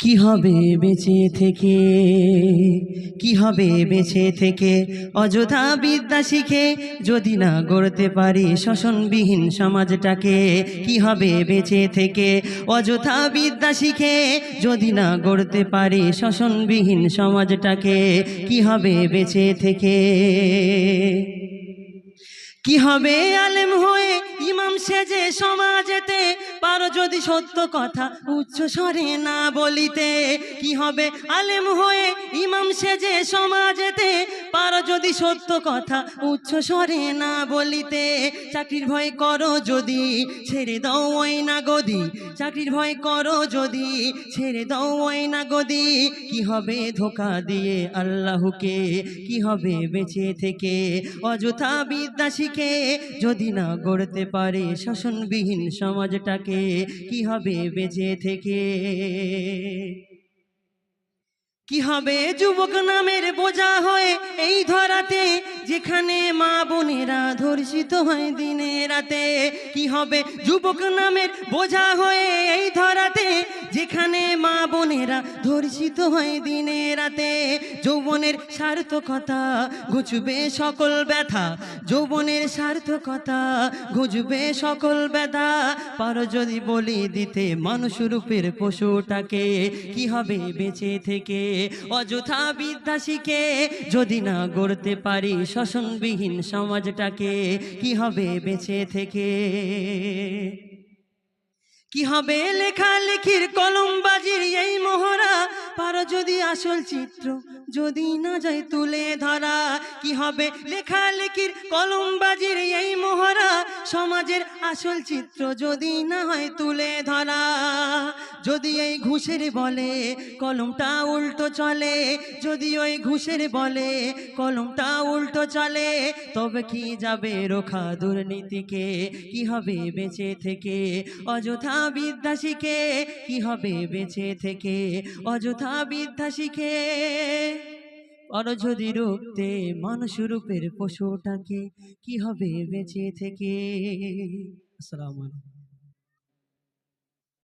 কি হবে বেঁচে থেকে, কি হবে বেঁচে থেকে অযথা বিদ্যা শিখে যদি না গড়তে পারি শোষণবিহীন সমাজটাকে। কি হবে বেঁচে থেকে অযথা বিদ্যা শিখে যদি না গড়তে পারি শোষণবিহীন সমাজটাকে। কি হবে বেঁচে থেকে, কি হবে আলেম হয়ে ইমাম সেজে সমাজেতে পারো যদি সত্য কথা উচ্চ স্বরে না বলিতে। কি হবে আলেম হয়ে ইমাম সেজে সমাজেতে পারো যদি সত্য কথা উচ্চ স্বরে না বলিতে। চাকরির ভয় করো যদি ছেড়ে দাও ওই না গদি, চাকরির ভয় করো যদি ছেড়ে দাও ওই না গদি। কি হবে ধোঁকা দিয়ে আল্লাহকে, কি হবে বেঁচে থেকে অযথা বিদ্যা শিখে যদি না গড়তে পারে শোষণবিহীন সমাজটাকে। কি হবে বেঁচে থেকে, কি হবে যুবক নামের বোঝা হয়ে এই ধরাতে যেখানে মা বোনেরা ধর্ষিত হয় দিনে রাতে। কি হবে যুবক নামের বোঝা হয়ে এই ধরাতে যেখানে মা বোনেরা ধর্ষিত হয় দিনে রাতে। যৌবনের সার্থকতা ঘুচবে সকল ব্যথা, যৌবনের সার্থকতা ঘুচবে সকল ব্যথা। পারো যদি বলি দিতে মানুষ রূপের পশুটাকে। কি হবে বেঁচে থেকে অযথা বিদ্যা শিখে যদি না গড়তে পারি শোষণবিহীন সমাজটাকে। কি হবে বেঁচে থেকে, কি হবে লেখালেখির কলমবাজির এই মোহরা পারো যদি আসল চিত্র যদি না যায় তুলে ধরা। কি হবে লেখালেখির কলমবাজির এই মোহরা সমাজের আসল চিত্র যদি না হয় তুলে ধরা। যদি এই ঘুষের বলে কলমটা উল্টো চলে, যদি ওই ঘুষের বলে কলমটা উল্টো চলে তবে কি যাবে রোখা দুর্নীতিকে। কি হবে বেঁচে থেকে অযথা বিদ্যা শিখে, কি হবে বেঁচে থেকে অযথা বিদ্যা শিখে পারো যদি রুখতে মানুষ রূপের পশুটাকে। কি হবে বেঁচে থেকে। আসসালামু আলাইকুম।